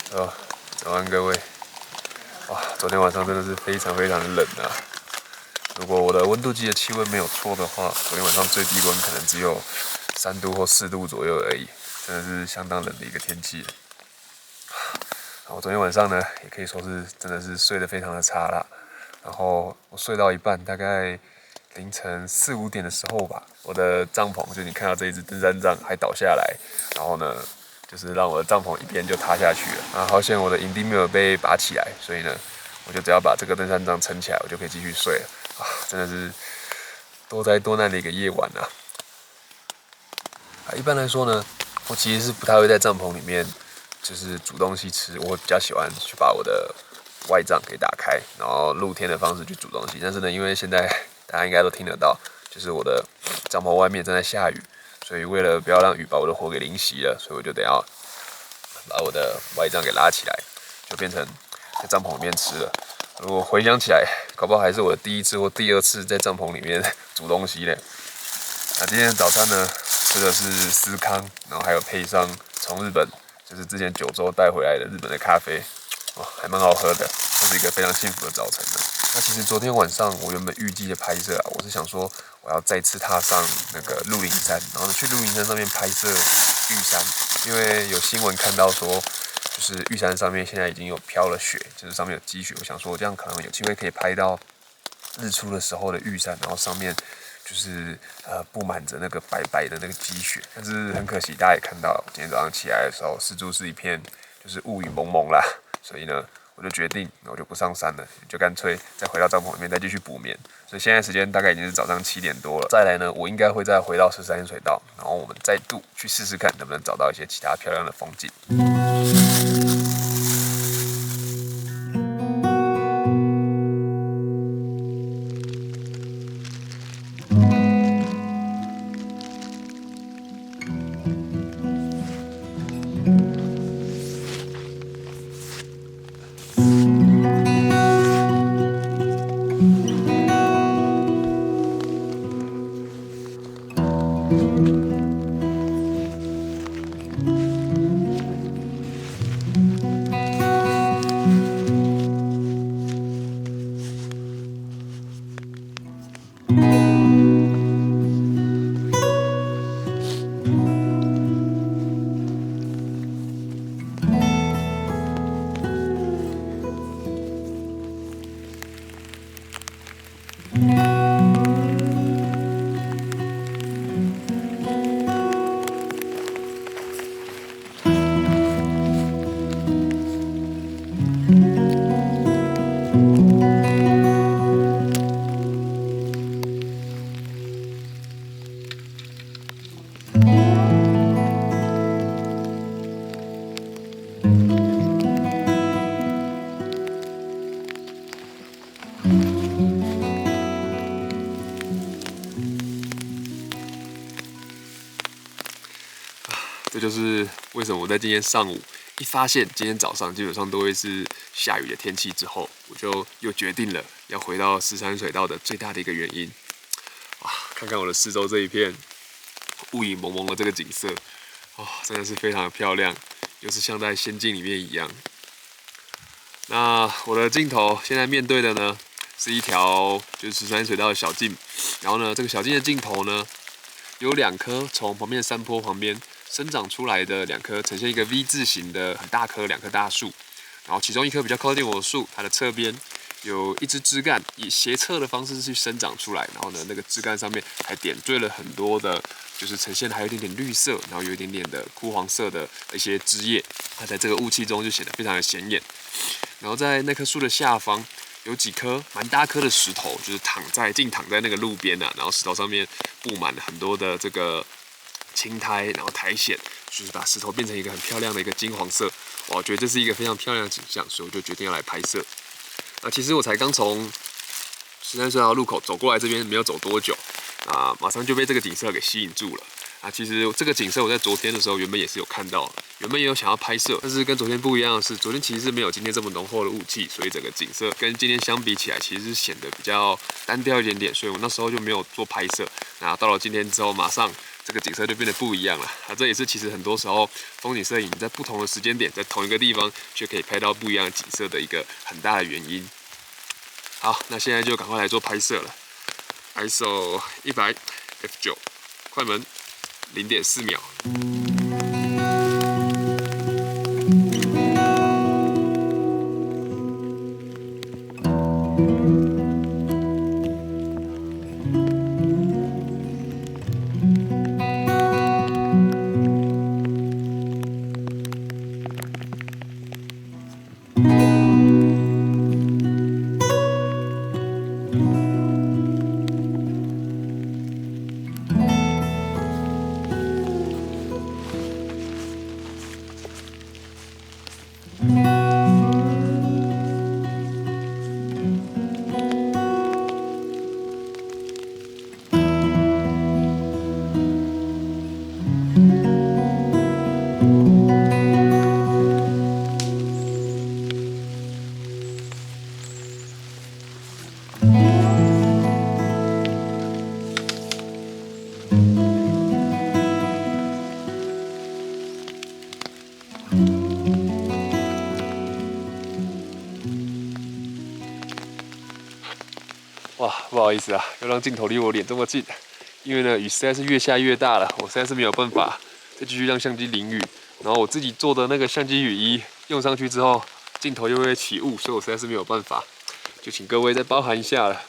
早安各位。哇，昨天晚上真的是非常非常的冷啊！如果我的温度计的气温没有错的话，昨天晚上最低温可能只有3度或4度左右而已，真的是相当冷的一个天气。我昨天晚上呢，也可以说是真的是睡得非常的差啦。然后我睡到一半，大概凌晨4、5点的时候吧，我的帐篷就你看到这一只登山杖还倒下来，然后呢，就是让我的帐篷一边就塌下去了。啊，好险我的营钉没有被拔起来，所以呢，我就只要把这个登山杖撑起来，我就可以继续睡了。啊，真的是多灾多难的一个夜晚啊！一般来说呢，我其实是不太会在帐篷里面就是煮东西吃，我会比较喜欢去把我的外帐给打开，然后露天的方式去煮东西。但是呢，因为现在大家应该都听得到，就是我的帐篷外面正在下雨，所以为了不要让雨把我的火给淋熄了，所以我就得要把我的外帐给拉起来，就变成在帐篷里面吃了。如果回想起来，搞不好还是我的第一次或第二次在帐篷里面煮东西嘞。那今天的早餐呢，吃的是司康，然后还有配上从日本就是之前9州带回来的日本的咖啡，哇，还蛮好喝的，这是一个非常幸福的早晨呢。那其实昨天晚上我原本预计的拍摄啊，我是想说我要再次踏上那个鹿林山，然后呢去鹿林山上面拍摄玉山，因为有新闻看到说，就是玉山上面现在已经有飘了雪，就是上面有积雪，我想说这样可能有机会可以拍到日出的时候的玉山，然后上面就是布满着那个白白的那个积雪，但是很可惜，大家也看到，今天早上起来的时候，四周是一片就是雾雨蒙蒙啦，所以呢，我就决定，我就不上山了，就干脆再回到帐篷里面再继续补眠。所以现在时间大概已经是早上7点多了。再来呢，我应该会再回到13水道，然后我们再度去试试看能不能找到一些其他漂亮的风景。这就是为什么我在今天上午一发现今天早上基本上都会是下雨的天气之后，我就又决定了要回到13水道的最大的一个原因。看看我的四周这一片雾影蒙蒙的这个景色，真的是非常的漂亮，就是像在仙境里面一样。那我的镜头现在面对的呢，是一条就是13水道的小径，然后呢，这个小径的尽头呢，有2棵从旁边的山坡旁边生长出来的2棵，呈现一个 V 字形的很大棵2棵大树，然后其中一棵比较靠近我的树，它的侧边有一支枝干以斜侧的方式去生长出来，然后呢，那个枝干上面还点缀了很多的，就是呈现还有一点点绿色，然后有一点点的枯黄色的一些枝叶，它在这个雾气中就显得非常的显眼。然后在那棵树的下方有几颗蛮大颗的石头，就是静躺在那个路边啊，然后石头上面布满了很多的这个青苔，然后苔藓，就是把石头变成一个很漂亮的一个金黄色。我觉得这是一个非常漂亮的景象，所以我就决定要来拍摄。其实我才刚从13水道路口走过来这边，没有走多久，马上就被这个景色给吸引住了。其实这个景色我在昨天的时候原本也是有看到，原本也有想要拍摄，但是跟昨天不一样的是，昨天其实是没有今天这么浓厚的雾气，所以整个景色跟今天相比起来，其实是显得比较单调一点点，所以我那时候就没有做拍摄。那到了今天之后，马上这个景色就变得不一样了啊！这也是其实很多时候风景摄影在不同的时间点，在同一个地方却可以拍到不一样的景色的一个很大的原因。好，那现在就赶快来做拍摄了。ISO 100 F9， 快门0.4秒。哇，不好意思啊，又让镜头离我脸这么近，因为呢雨实在是越下越大了，我实在是没有办法再继续让相机淋雨。然后我自己做的那个相机雨衣用上去之后，镜头又会起雾，所以我实在是没有办法，就请各位再包涵一下了。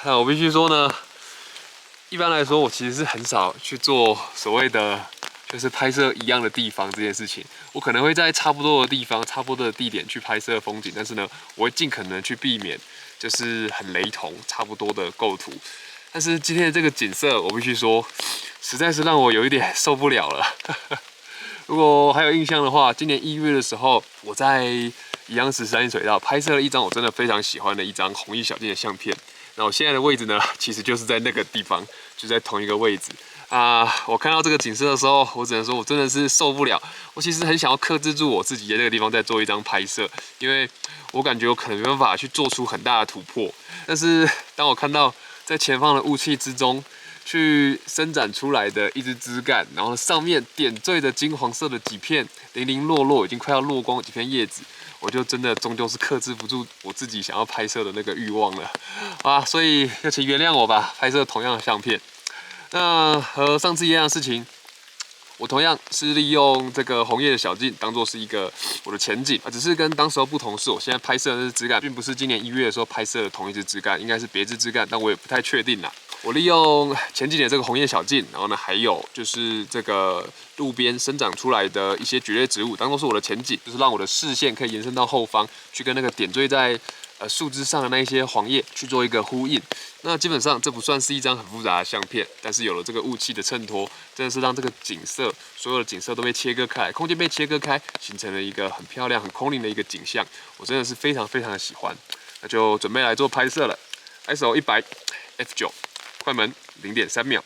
那我必须说呢，一般来说我其实是很少去做所谓的就是拍摄一样的地方这件事情。我可能会在差不多的地方、差不多的地点去拍摄风景，但是呢，我会尽可能去避免就是很雷同、差不多的构图。但是今天的这个景色，我必须说，实在是让我有一点受不了了。如果还有印象的话，今年1月的时候，我在宜阳石山水道拍摄了一张我真的非常喜欢的一张红衣小径的相片。那我现在的位置呢，其实就是在那个地方，就在同一个位置。我看到这个景色的时候，我只能说我真的是受不了。我其实很想要克制住我自己，在这个地方再做一张拍摄，因为我感觉我可能没办法去做出很大的突破。但是当我看到在前方的雾气之中，去伸展出来的一支枝干，然后上面点缀着金黄色的几片零零落落，已经快要落光的几片叶子，我就真的终究是克制不住我自己想要拍摄的那个欲望了所以就请原谅我吧，拍摄同样的相片。那和上次一样的事情，我同样是利用这个红叶的小径当做是一个我的前景只是跟当时候不同是，我现在拍摄的这支枝干，并不是今年1月的时候拍摄的同一支枝干，应该是别支枝干，但我也不太确定啦。我利用前几年这个红叶小径，然后呢，还有就是这个路边生长出来的一些蕨类植物，当做是我的前景，就是让我的视线可以延伸到后方，去跟那个点缀在树枝上的那一些黄叶去做一个呼应。那基本上这不算是一张很复杂的相片，但是有了这个雾气的衬托，真的是让这个景色，所有的景色都被切割开来，空间被切割开，形成了一个很漂亮、很空灵的一个景象。我真的是非常非常的喜欢，那就准备来做拍摄了。ISO 100 F9， 快门0.3秒。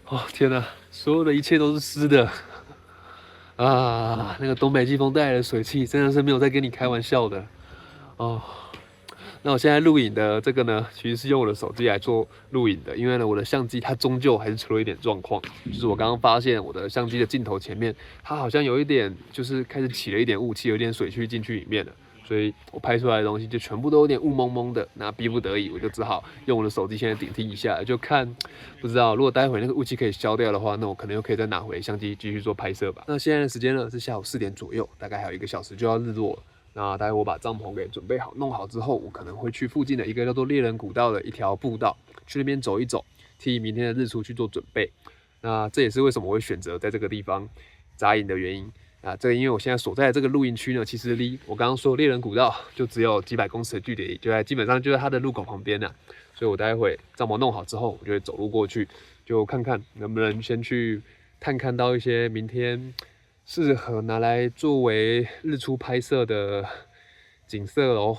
哦天哪，所有的一切都是湿的啊！那个东北季风带来的水汽真的是没有在跟你开玩笑的哦。那我现在录影的这个呢，其实是用我的手机来做录影的，因为呢，我的相机它终究还是出了一点状况，就是我刚刚发现我的相机的镜头前面，它好像有一点就是开始起了一点雾气，有点水汽进去里面了。所以我拍出来的东西就全部都有点雾蒙蒙的，那逼不得已，我就只好用我的手机现在顶替一下，就看不知道如果待会那个雾气可以消掉的话，那我可能又可以再拿回相机继续做拍摄吧。那现在的时间呢是下午4点左右，大概还有1个小时就要日落了。那待会我把帐篷给准备好、弄好之后，我可能会去附近的一个叫做猎人古道的一条步道，去那边走一走，替明天的日出去做准备。那这也是为什么我会选择在这个地方扎营的原因。这个因为我现在所在的这个露营区呢，其实离我刚刚说猎人古道就只有几百公尺的距离，基本上就在它的入口旁边所以我待会帐篷弄好之后，我就会走路过去，就看看能不能先去看到一些明天适合拿来作为日出拍摄的景色咯。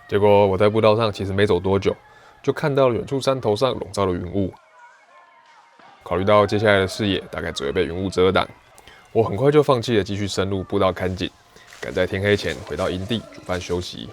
结果我在步道上其实没走多久，就看到了远处山头上笼罩的云雾。考虑到接下来的视野大概只会被云雾遮挡，我很快就放弃了继续深入步道看景，赶在天黑前回到营地煮饭休息。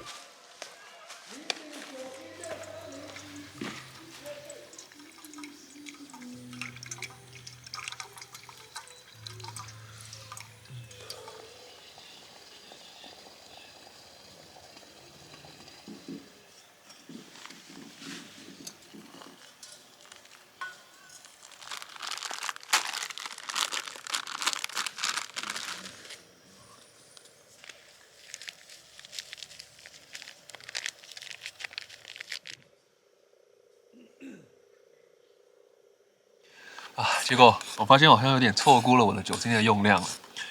结果我发现我好像有点错估了我的酒精的用量了，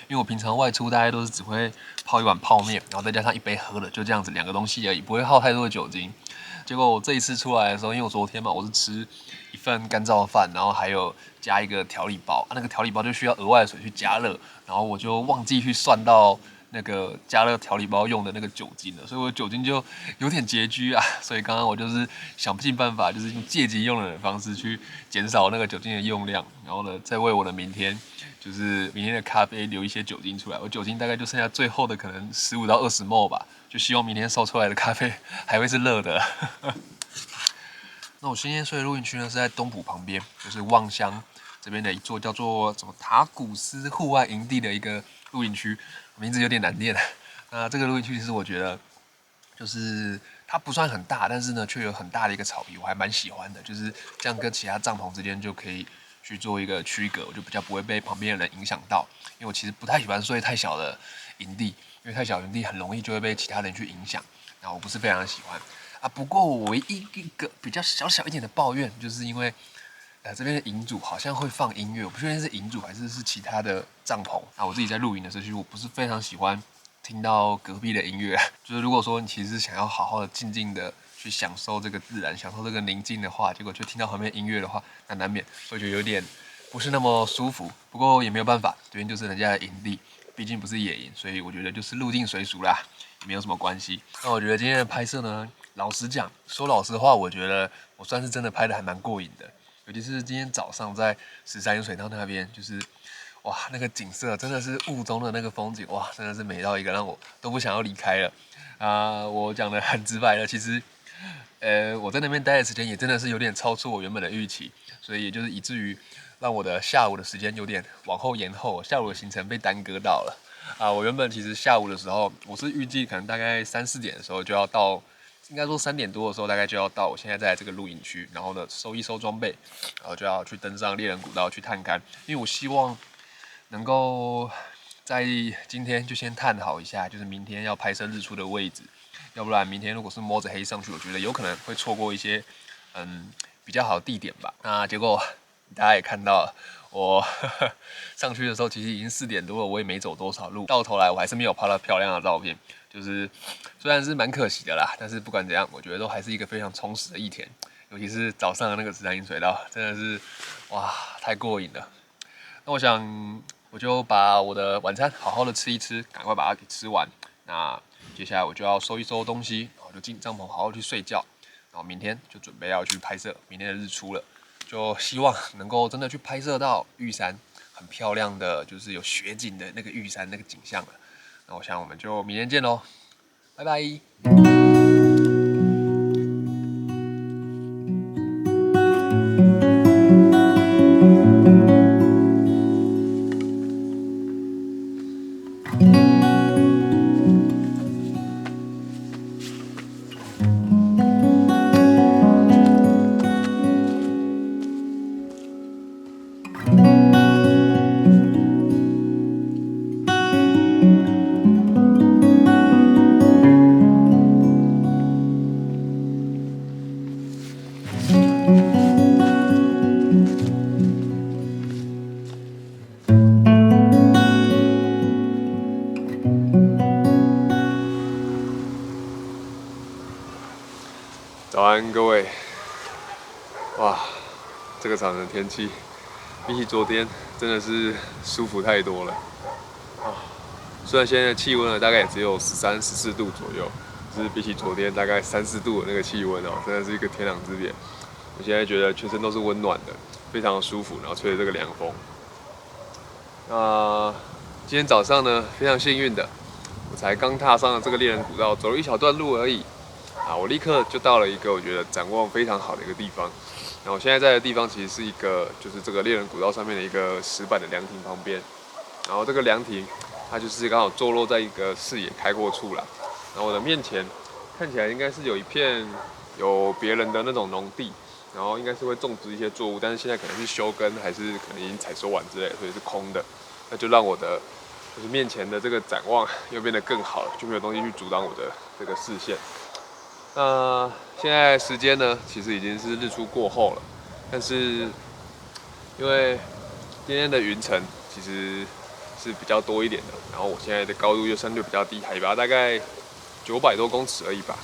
因为我平常外出大概都是只会泡一碗泡面，然后再加上一杯喝的，就这样子2个东西而已，不会耗太多的酒精。结果我这一次出来的时候，因为我昨天嘛，我是吃一份干燥饭，然后还有加一个调理包，那个调理包就需要额外的水去加热，然后我就忘记去算到那个加热调理包用的那个酒精了，所以我酒精就有点拮据啊。所以刚刚我就是想尽办法，就是用借机用冷的方式去减少那个酒精的用量，然后呢，再为我的明天，就是明天的咖啡留一些酒精出来。我酒精大概就剩下最后的可能15到20ml 吧，就希望明天烧出来的咖啡还会是热的。那我今天睡的露营区呢是在东埔旁边，就是望乡这边的一座叫做什么塔古斯户外营地的一个露营区，名字有点难念。那这个露营区其实我觉得就是它不算很大，但是呢却有很大的一个草皮，我还蛮喜欢的。就是这样跟其他帐篷之间就可以去做一个区隔，我就比较不会被旁边的人影响到。因为我其实不太喜欢睡太小的营地，因为太小营地很容易就会被其他人去影响，然后我不是非常的喜欢。不过我唯一一个比较小小一点的抱怨，就是因为这边的营主好像会放音乐，我不确定是营主还是其他的帐篷。我自己在露营的时候，其实我不是非常喜欢听到隔壁的音乐。就是如果说你其实想要好好的静静的去享受这个自然，享受这个宁静的话，结果就听到旁边音乐的话，那难免会觉得有点不是那么舒服。不过也没有办法，这边就是人家的营地，毕竟不是野营，所以我觉得就是入境随俗啦，也没有什么关系。那我觉得今天的拍摄呢，老实讲，说老实话，我觉得我算是真的拍的还蛮过瘾的。尤其是今天早上在13水道那边，就是哇，那个景色真的是雾中的那个风景，哇，真的是美到一个让我都不想要离开了。我讲的很直白了，其实，我在那边待的时间也真的是有点超出我原本的预期，所以也就是以至于让我的下午的时间有点往后延后，下午的行程被耽搁到了。我原本其实下午的时候，我是预计可能大概3、4点的时候就要到，应该说3点多的时候大概就要到我现在在这个露营区，然后呢收一收装备，然后就要去登上猎人古道去探勘，因为我希望能够在今天就先探好一下，就是明天要拍摄日出的位置，要不然明天如果是摸着黑上去，我觉得有可能会错过一些比较好的地点吧。那结果大家也看到了，我上去的时候其实已经4点多了，我也没走多少路，到头来我还是没有拍到漂亮的照片。就是虽然是蛮可惜的啦，但是不管怎样，我觉得都还是一个非常充实的一天。尤其是早上的那个13营水道，真的是哇，太过瘾了。那我想我就把我的晚餐好好的吃一吃，赶快把它给吃完。那接下来我就要收一收东西，然后就进帐篷好好去睡觉。然后明天就准备要去拍摄明天的日出了，就希望能够真的去拍摄到玉山很漂亮的，就是有雪景的那个玉山那个景象了。那我想我们就明天见喽，拜拜。早安，各位！哇，这个场的天气比起昨天真的是舒服太多了啊！虽然现在的气温呢大概也只有13、14度左右，只是比起昨天大概3、4度的那个气温哦，真的是一个天壤之别。我现在觉得全身都是温暖的，非常的舒服，然后吹着这个凉风。那今天早上呢，非常幸运的，我才刚踏上了这个猎人古道，走了一小段路而已。我立刻就到了一个我觉得展望非常好的一个地方。然后我现在在的地方其实是一个，就是这个猎人古道上面的一个石板的凉亭旁边。然后这个凉亭，它就是刚好坐落在一个视野开阔处啦。然后我的面前看起来应该是有一片有别人的那种农地，然后应该是会种植一些作物，但是现在可能是休耕，还是可能已经采收完之类的，所以是空的。那就让我的就是面前的这个展望又变得更好了，就没有东西去阻挡我的这个视线。那现在时间呢，其实已经是日出过后了，但是因为今天的云层其实是比较多一点的，然后我现在的高度又相对比较低，海拔大概900多公尺而已吧，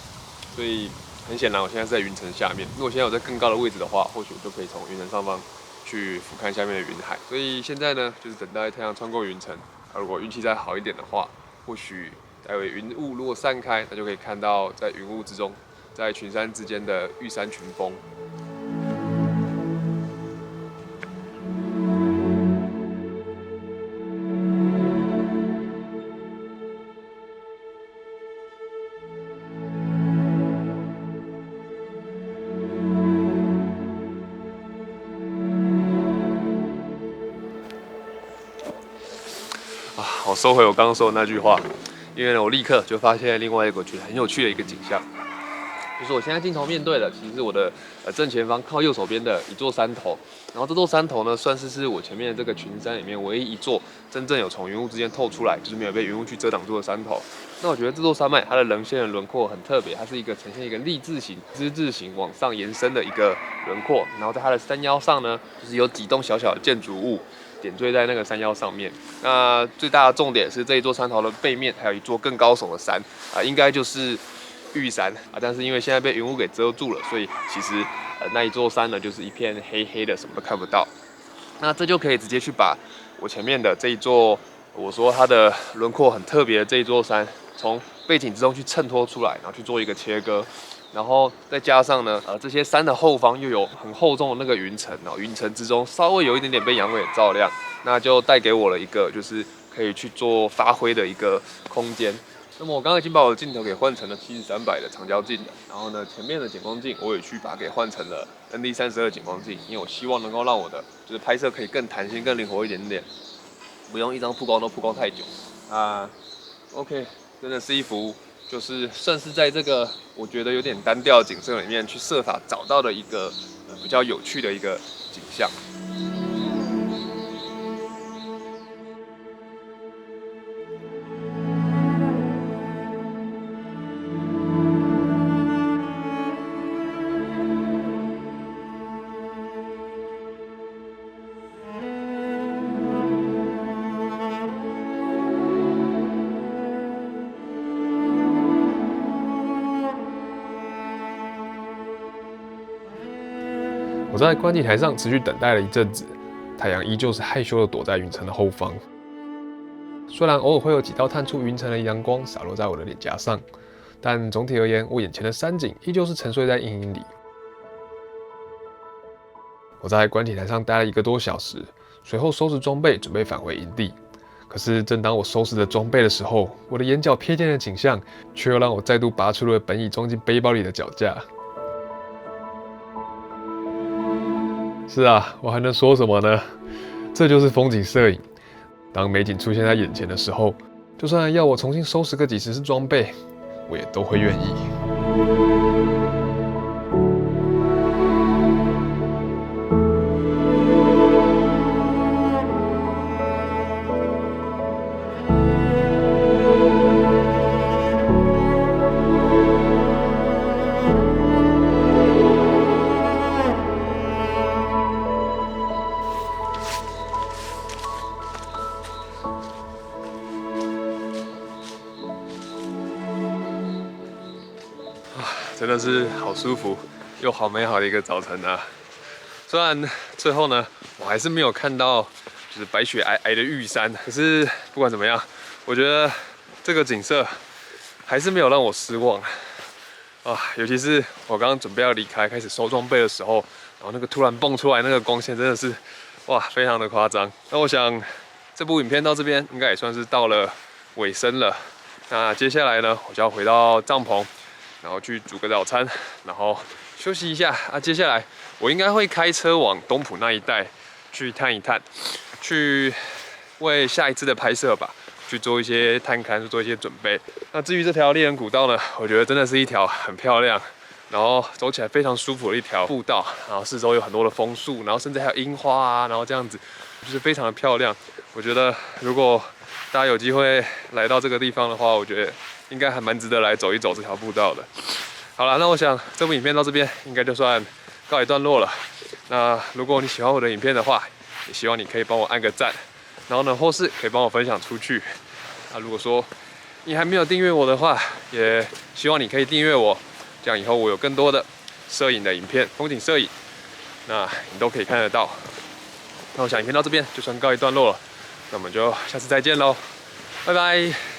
所以很显然我现在是在云层下面。如果现在有在更高的位置的话，或许我就可以从云层上方去俯瞰下面的云海。所以现在呢，就是等待太阳穿过云层，如果运气再好一点的话，或许待会云雾如果散开，那就可以看到在云雾之中，在群山之间的玉山群峰。我收回我刚刚说的那句话，因为呢，我立刻就发现另外一个我觉得很有趣的一个景象。就是我现在镜头面对的，其实是我的正前方靠右手边的一座山头，然后这座山头呢，算是我前面的这个群山里面唯一一座真正有从云雾之间透出来，就是没有被云雾去遮挡住的山头。那我觉得这座山脉它的棱线的轮廓很特别，它是一个呈现一个立字形、之字形往上延伸的一个轮廓，然后在它的山腰上呢，就是有几栋小小的建筑物点缀在那个山腰上面。那最大的重点是这一座山头的背面还有一座更高耸的山应该就是玉山但是因为现在被云雾给遮住了，所以其实那一座山呢就是一片黑黑的，什么都看不到。那这就可以直接去把我前面的这一座，我说它的轮廓很特别的这一座山，从背景之中去衬托出来，然后去做一个切割。然后再加上呢，这些山的后方又有很厚重的那个云层，然后云层之中稍微有一点点被阳光给照亮，那就带给我了一个就是可以去做发挥的一个空间。那么我刚刚已经把我的镜头给换成了70-300的长焦镜的，然后呢，前面的景光镜我也去把它给换成了 ND32景光镜，因为我希望能够让我的就是拍摄可以更弹性、更灵活一点点，不用一张曝光都曝光太久OK， 真的是一幅就是算是在这个我觉得有点单调的景色里面去设法找到的一个比较有趣的一个景象。我在观景台上持续等待了一阵子，太阳依旧是害羞地躲在云层的后方。虽然偶尔会有几道探出云层的阳光洒落在我的脸颊上，但总体而言，我眼前的山景依旧是沉睡在阴影里。我在观景台上待了1个多小时，随后收拾装备，准备返回营地。可是，正当我收拾着装备的时候，我的眼角瞥见的景象，却又让我再度拔出了本已装进背包里的脚架。是啊，我还能说什么呢？这就是风景摄影。当美景出现在眼前的时候，就算要我重新收拾个几十次装备，我也都会愿意。真的是好舒服又好美好的一个早晨啊！虽然最后呢，我还是没有看到就是白雪皑皑的玉山，可是不管怎么样，我觉得这个景色还是没有让我失望啊！尤其是我刚刚准备要离开，开始收装备的时候，然后那个突然蹦出来那个光线，真的是哇，非常的夸张。那我想这部影片到这边应该也算是到了尾声了。那接下来呢，我就要回到帐篷。然后去煮个早餐，然后休息一下啊。接下来我应该会开车往东埔那一带去探一探，去为下一次的拍摄吧，去做一些探勘，去做一些准备。那至于这条猎人古道呢，我觉得真的是一条很漂亮，然后走起来非常舒服的一条步道，然后四周有很多的枫树，然后甚至还有樱花啊，然后这样子就是非常的漂亮。我觉得如果大家有机会来到这个地方的话，我觉得应该还蛮值得来走一走这条步道的。好了，那我想这部影片到这边应该就算告一段落了。那如果你喜欢我的影片的话，也希望你可以帮我按个赞，然后呢，或是可以帮我分享出去。那如果说你还没有订阅我的话，也希望你可以订阅我，这样以后我有更多的摄影的影片、风景摄影，那你都可以看得到。那我想影片到这边就算告一段落了，那我们就下次再见喽，拜拜。